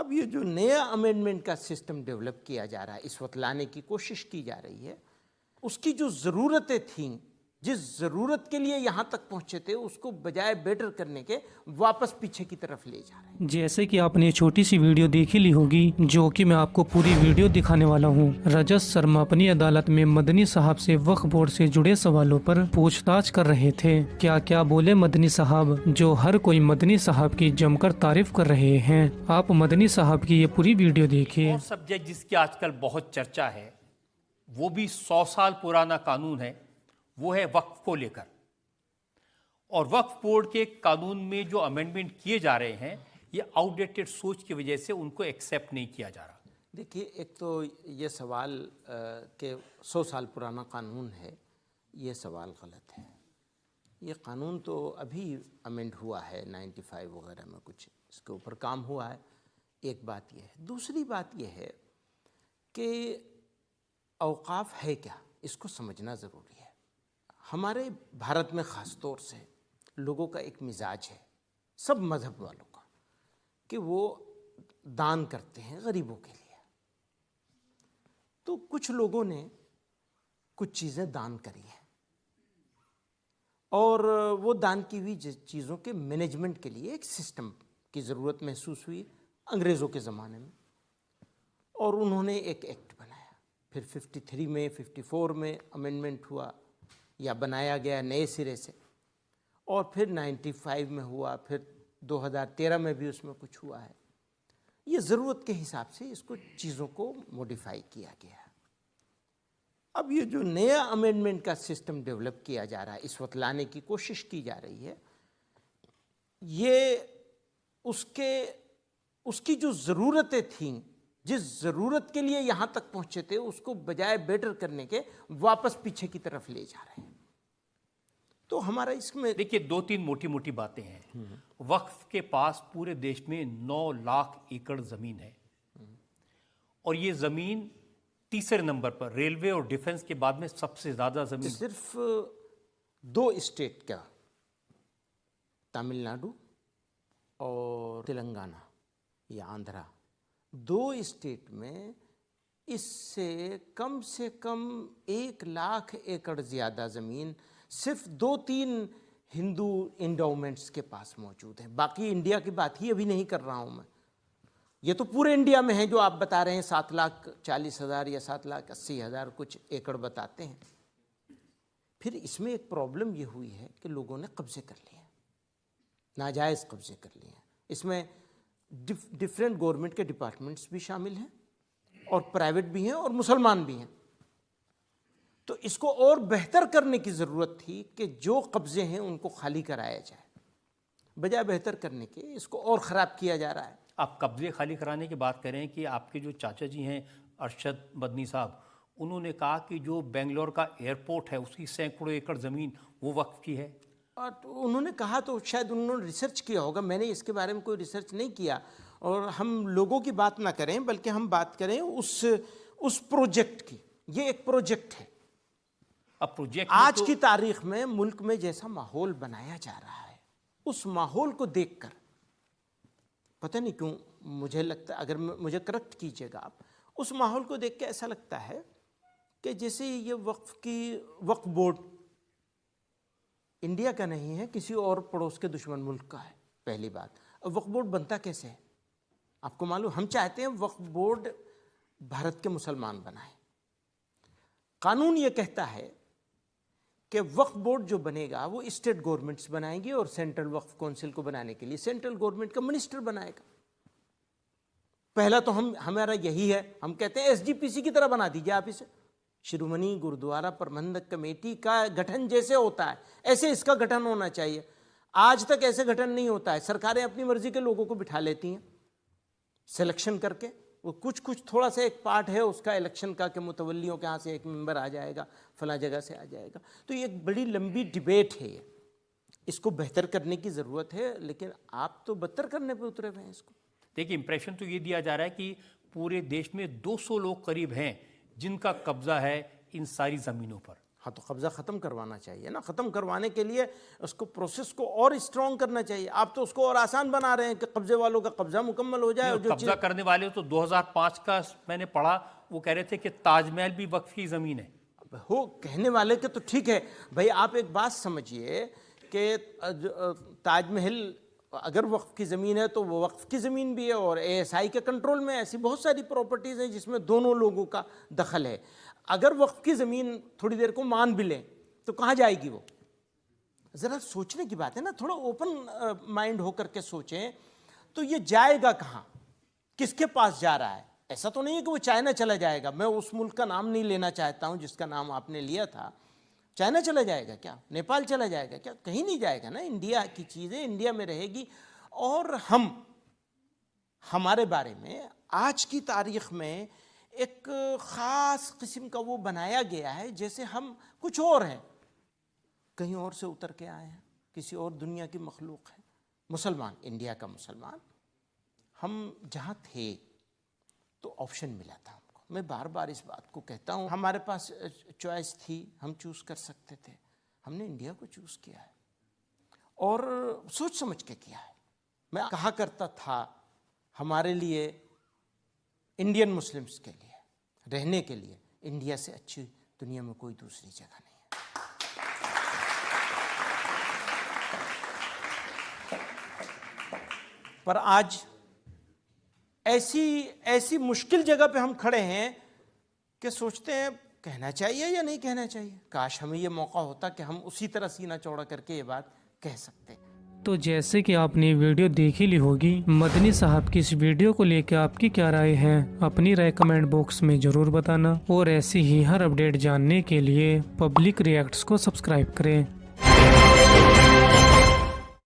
अब ये जो नया अमेंडमेंट का सिस्टम डेवलप किया जा रहा है, इस वक्त लाने की कोशिश की जा रही है, उसकी जो ज़रूरतें थीं, जिस ज़रूरत के लिए यहाँ तक पहुँचे थे, उसको बजाय बेटर करने के वापस पीछे की तरफ ले जा रहे हैं। जैसे कि आपने छोटी सी वीडियो देखी ली होगी, जो कि मैं आपको पूरी वीडियो दिखाने वाला हूँ। रजत शर्मा अपनी अदालत में मदनी साहब से वक्फ बोर्ड से जुड़े सवालों पर पूछताछ कर रहे थे। क्या क्या बोले मदनी साहब, जो हर कोई मदनी साहब की जमकर तारीफ कर रहे हैं। आप मदनी साहब की ये पूरी वीडियो देखिए। और सब्जेक्ट जिसकी आजकल बहुत चर्चा है, वो भी 100 साल पुराना कानून है, वो है वक्फ को लेकर। और वक्फ बोर्ड के कानून में जो अमेंडमेंट किए जा रहे हैं, ये आउटडेटेड सोच की वजह से उनको एक्सेप्ट नहीं किया जा रहा। देखिए, एक तो ये सवाल कि 100 साल पुराना कानून है, ये सवाल गलत है। ये कानून तो अभी अमेंड हुआ है, 95 वगैरह में कुछ इसके ऊपर काम हुआ है। एक बात ये है। दूसरी बात ये है कि औकाफ है क्या, इसको समझना ज़रूरी है। हमारे भारत में ख़ास तौर से लोगों का एक मिजाज है, सब मज़हब वालों का, कि वो दान करते हैं गरीबों के लिए। तो कुछ लोगों ने कुछ चीज़ें दान करी हैं और वो दान की हुई चीज़ों के मैनेजमेंट के लिए एक सिस्टम की ज़रूरत महसूस हुई अंग्रेज़ों के ज़माने में, और उन्होंने एक एक्ट बनाया। फिर 53 में, 54 में अमेंडमेंट हुआ या बनाया गया नए सिरे से, और फिर 95 में हुआ, फिर 2013 में भी उसमें कुछ हुआ है। ये ज़रूरत के हिसाब से इसको चीज़ों को मॉडिफाई किया गया है। अब ये जो नया अमेंडमेंट का सिस्टम डेवलप किया जा रहा है, इस वक्त लाने की कोशिश की जा रही है, ये उसकी जो ज़रूरतें थीं, जिस ज़रूरत के लिए यहाँ तक पहुँचे थे, उसको बजाय बेटर करने के वापस पीछे की तरफ ले जा रहे हैं। तो हमारा इसमें देखिए, 2-3 मोटी मोटी बातें हैं। वक्फ के पास पूरे देश में 9 लाख एकड़ ज़मीन है, और ये ज़मीन तीसरे नंबर पर, रेलवे और डिफेंस के बाद में सबसे ज़्यादा ज़मीन सिर्फ 2 स्टेट का, तमिलनाडु और तेलंगाना या आंध्रा, 2 स्टेट में इससे कम 1 लाख एकड़ ज़्यादा ज़मीन सिर्फ 2-3 हिंदू इंडोमेंट्स के पास मौजूद है। बाकी इंडिया की बात ही अभी नहीं कर रहा हूँ मैं, ये तो पूरे इंडिया में है जो आप बता रहे हैं। 7,40,000 या 7,80,000 कुछ एकड़ बताते हैं। फिर इसमें एक प्रॉब्लम ये हुई है कि लोगों ने कब्जे कर लिए, नाजायज़ कब्जे कर लिए हैं। इसमें डिफरेंट गवर्नमेंट के डिपार्टमेंट्स भी शामिल हैं, और प्राइवेट भी हैं, और मुसलमान भी हैं। तो इसको और बेहतर करने की ज़रूरत थी कि जो कब्ज़े हैं उनको खाली कराया जाए, बजाय बेहतर करने के इसको और ख़राब किया जा रहा है। आप कब्जे खाली कराने की बात करें कि आपके जो चाचा जी हैं अरशद मदनी साहब, उन्होंने कहा कि जो बेंगलोर का एयरपोर्ट है, उसकी सैकड़ों एकड़ ज़मीन वो वक्फ की है। और तो उन्होंने कहा, तो शायद उन्होंने रिसर्च किया होगा, मैंने इसके बारे में कोई रिसर्च नहीं किया। और हम लोगों की बात ना करें, बल्कि हम बात करें उस प्रोजेक्ट की। ये एक प्रोजेक्ट है। अब प्रोजेक्ट आज की तारीख में मुल्क में जैसा माहौल बनाया जा रहा है, उस माहौल को देखकर पता नहीं क्यों मुझे लगता है, अगर मुझे करेक्ट कीजिएगा आप, उस माहौल को देख के ऐसा लगता है कि जैसे ये वक्फ बोर्ड इंडिया का नहीं है, किसी और पड़ोस के दुश्मन मुल्क का है। पहली बात, वक्फ बोर्ड बनता कैसे है आपको मालूम? हम चाहते हैं वक्फ बोर्ड भारत के मुसलमान बनाए। कानून ये कहता है कि वक्फ बोर्ड जो बनेगा वो स्टेट गवर्नमेंट्स बनाएंगी, और सेंट्रल वक्फ काउंसिल को बनाने के लिए सेंट्रल गवर्नमेंट का मिनिस्टर बनाएगा। पहला तो हमारा यही है, हम कहते हैं एसजीपीसी की तरह बना दीजिए आप इसे। शिरोमणि गुरुद्वारा प्रबंधक कमेटी का गठन जैसे होता है, ऐसे इसका गठन होना चाहिए। आज तक ऐसे गठन नहीं होता है। सरकारें अपनी मर्जी के लोगों को बिठा लेती हैं सिलेक्शन करके। वो कुछ थोड़ा सा एक पार्ट है उसका इलेक्शन का, कि मुतवल्लियों के यहाँ से एक मेंबर आ जाएगा, फला जगह से आ जाएगा। तो ये एक बड़ी लंबी डिबेट है, इसको बेहतर करने की ज़रूरत है, लेकिन आप तो बदतर करने पे उतरे हुए हैं इसको। देखिए, इंप्रेशन तो ये दिया जा रहा है कि पूरे देश में 200 लोग करीब हैं जिनका कब्जा है इन सारी ज़मीनों पर। हाँ, तो कब्ज़ा ख़त्म करवाना चाहिए ना। ख़त्म करवाने के लिए उसको प्रोसेस को और स्ट्रॉन्ग करना चाहिए। आप तो उसको और आसान बना रहे हैं कि कब्ज़े वालों का कब्ज़ा मुकम्मल हो जाए। और जो कब्जा करने वाले तो 2005 का मैंने पढ़ा, वो कह रहे थे कि ताजमहल भी वक्फ की ज़मीन है। हो कहने वाले के तो ठीक है भाई, आप एक बात समझिए कि ताजमहल अगर वक्फ की ज़मीन है तो वो वक्फ की ज़मीन भी है, और ASI के कंट्रोल में ऐसी बहुत सारी प्रॉपर्टीज़ हैं जिसमें दोनों लोगों का दखल है। अगर वक्फ की ज़मीन थोड़ी देर को मान भी लें तो कहाँ जाएगी वो? ज़रा सोचने की बात है ना, थोड़ा ओपन माइंड होकर के सोचें। तो ये जाएगा कहाँ, किसके पास जा रहा है? ऐसा तो नहीं है कि वो चाइना चला जाएगा। मैं उस मुल्क का नाम नहीं लेना चाहता हूँ जिसका नाम आपने लिया था। चाइना चला जाएगा क्या? नेपाल चला जाएगा क्या? कहीं नहीं जाएगा ना। इंडिया की चीज़ें इंडिया में रहेगी। और हमारे बारे में आज की तारीख़ में एक ख़ास किस्म का वो बनाया गया है जैसे हम कुछ और हैं, कहीं और से उतर के आए हैं, किसी और दुनिया की मखलूक है। मुसलमान, इंडिया का मुसलमान, हम जहाँ थे तो ऑप्शन मिला था हमको। मैं बार बार इस बात को कहता हूँ, हमारे पास चॉइस थी, हम चूज़ कर सकते थे। हमने इंडिया को चूज़ किया है और सोच समझ के किया है। मैं कहा करता था, हमारे लिए, इंडियन मुस्लिम्स के लिए रहने के लिए इंडिया से अच्छी दुनिया में कोई दूसरी जगह नहीं है। पर आज ऐसी मुश्किल जगह पे हम खड़े हैं कि सोचते हैं कहना चाहिए या नहीं कहना चाहिए। काश हमें ये मौका होता कि हम उसी तरह सीना चौड़ा करके ये बात कह सकते। तो जैसे कि आपने वीडियो देख ही ली होगी, मदनी साहब की इस वीडियो को लेकर आपकी क्या राय है, अपनी राय कमेंट बॉक्स में ज़रूर बताना। और ऐसी ही हर अपडेट जानने के लिए पब्लिक रिएक्ट्स को सब्सक्राइब करें।